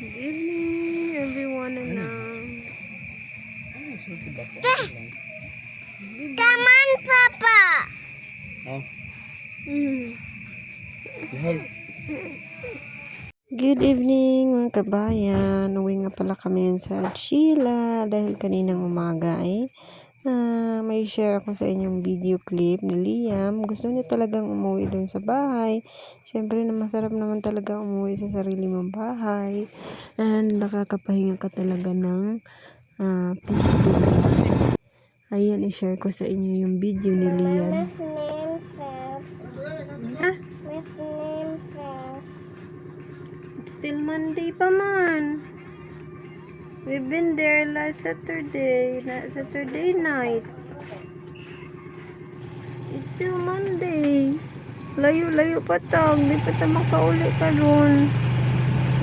Good evening, everyone, and Come on, Papa. Oh, mm. lahal. Good evening, mga kabayan. Uwi nga pala kami yan sa Sheila dahil kaninang umaga ay may share ako sa inyong video clip ni Liam. Gusto niya talagang umuwi dun sa bahay. Siyempre na masarap naman talaga umuwi sa sarili mong bahay. And nakakapahinga ka talaga ng peaceful. Ayan, i-share ko sa inyo yung video ni Liam. It's still Monday pa man. We've been there last Saturday night. It's still Monday. Layo-layo pa tag. Di pa ta makauli ka ron.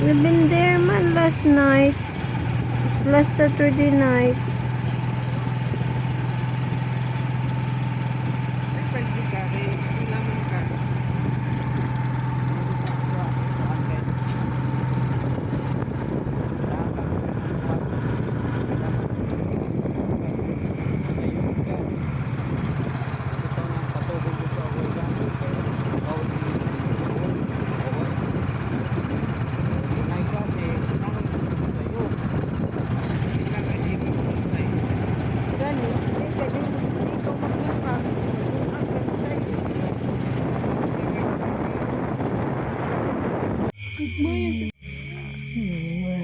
We've been there man last night. It's last Saturday night.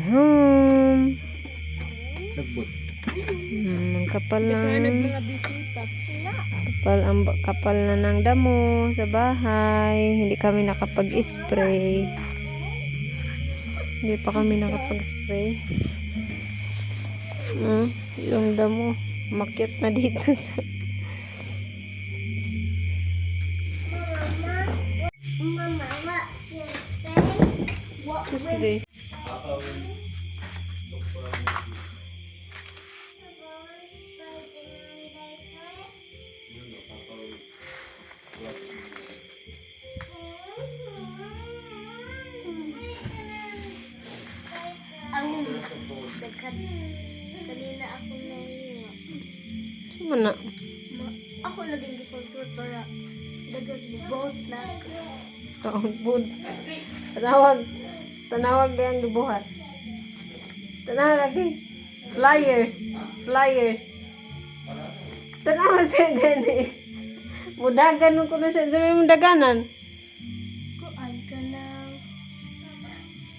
Home. Sagbot. Ang kapal kapal na ng damo sa bahay. Hindi kami nakapag-spray. Hindi pa kami nakapag-spray. Yung damo makyat na dito sa Mama, Tuesday. ang daghan kanina ako nahiwa. Saan man na? Ako naging giponsort para dagag boat na ako. Tawag. Tanawag yung gibuhat. Tanawag lagi. Flyers. Tanawag siya gani. Mudagan nung kuno siya. Sabi mo daganan.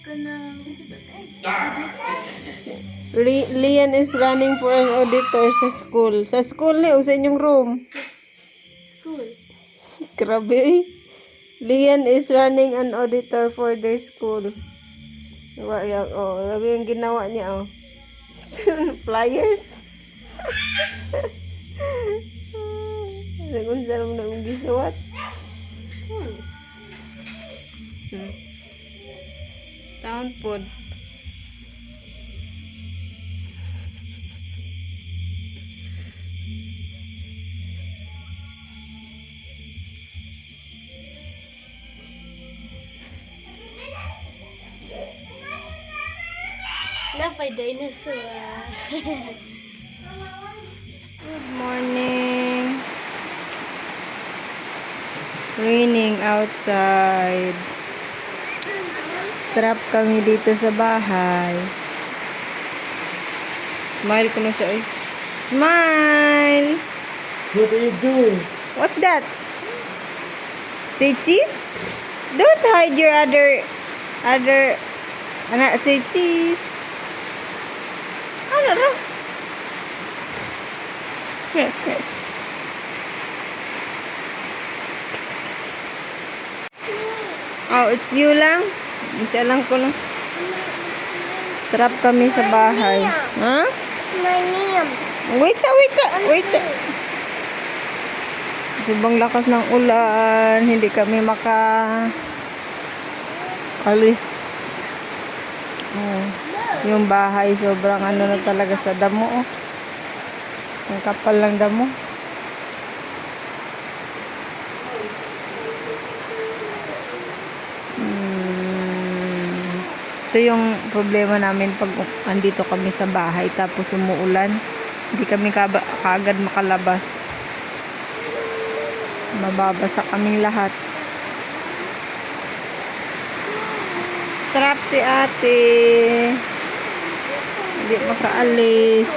Kuan Lian is running for an auditor sa school. Sa school ni, o sa inyong room. school. Grabe. Lian is running an auditor for their school. Sabi yung ginawa niya, oh. Flyers. Kung saan mo na mong gisuwat. Town pod. Napay dinosaur. Good morning. Raining outside. Trap kami dito sa bahay. Smile ko na siya eh. Smile! What are you doing? What's that? Say cheese? Don't hide your other anak, say cheese. Ano na? Oh, it's you lang? Siya lang ko lang. Trap kami sa bahay. Ha? My name. Wait sa. Sobrang lakas ng ulan. Hindi kami alis. Oh, yung bahay sobrang ano na talaga sa damo. Oh. Ang kapal lang damo. Ito yung problema namin pag andito kami sa bahay tapos umuulan. Hindi kami kaagad makalabas. Mababasa kaming lahat. Trap si ate. Hindi makaalis.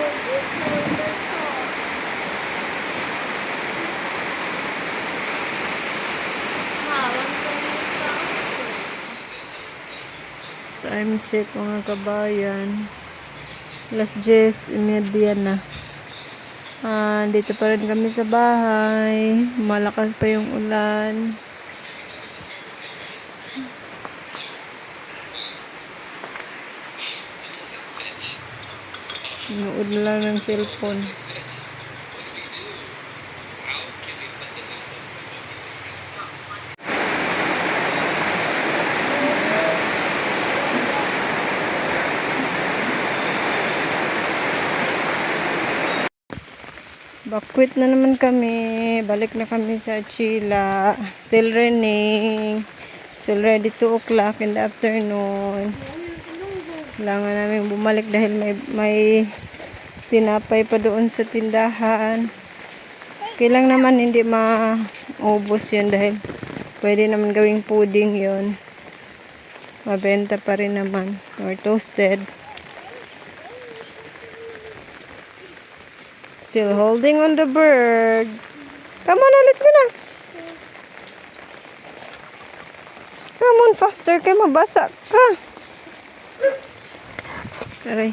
Time check mga kabayan. Alas 10:30 na. Dito pa rin kami sa bahay. Malakas pa yung ulan. Nood na lang ng cellphone. Bakwit na naman kami. Balik na kami sa Chila. Still raining. It's already 2 o'clock in the afternoon. Kailangan namin bumalik dahil may tinapay pa doon sa tindahan. Kailang naman hindi maubos yun dahil pwede naman gawing pudding yun. Mabenta pa rin naman. Or toasted. Still holding on the bird. Come on na, let's go na. Come on, faster kay mabasa ka. Aray.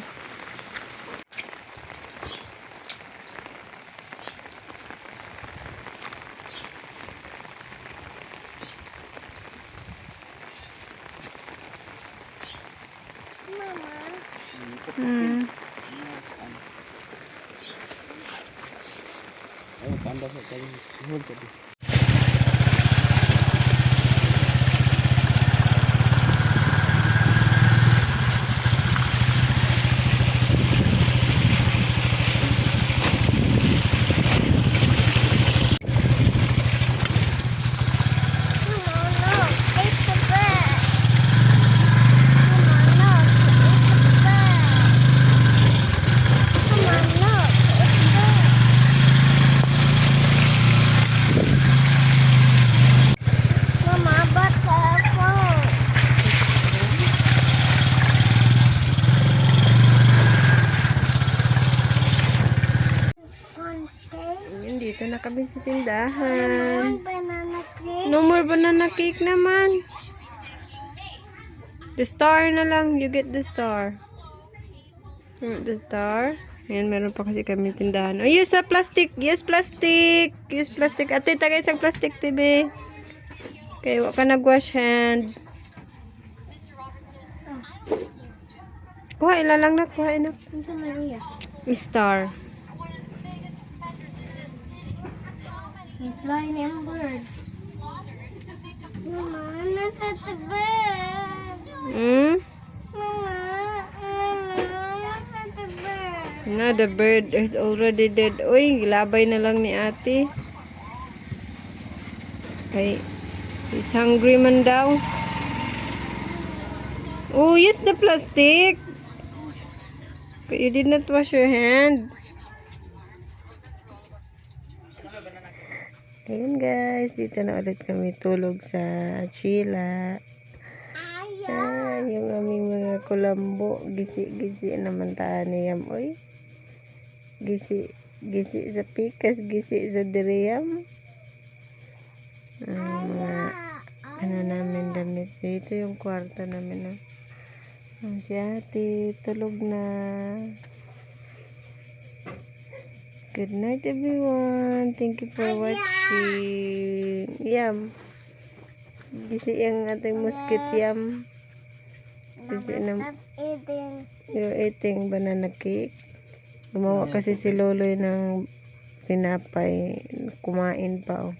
Ayo, tambah sekali. Hold tadi. Dito na kami sa tindahan. Banana cake. No more banana cake naman. The star na lang. You get the star. The star. Ayan, meron pa kasi kami tindahan. Oh, use a plastic. Use plastic. Use plastic. Ate, tagay isang plastic, tibi. Okay, wag ka nag-wash hand. Kuha, ilalang na. Kuha, ina. Ano sa Maria? Star. May flying yung bird. Mama, nasa bed. Mama, nasa bed. Na, the bird is already dead. Uy, gilabay na lang ni ate. Ay, he's hungry man daw. Oh, use the plastic. You did not wash your hand. Ayun guys, dito na ulit kami tulog sa Chila. Yung aming mga kulambo, gisi-gisi naman taan niyam. Uy, gisi sa pikas, gisi sa diriyam. Mga ano namin damit. Ito yung kwarto namin. Si ate, tulog na. Good night everyone. Thank you for watching. Yum. Gisi yung ating musket yum. Gisi na. You're eating banana cake. Gumawa kasi si Loloy ng tinapay. Kumain pa oh.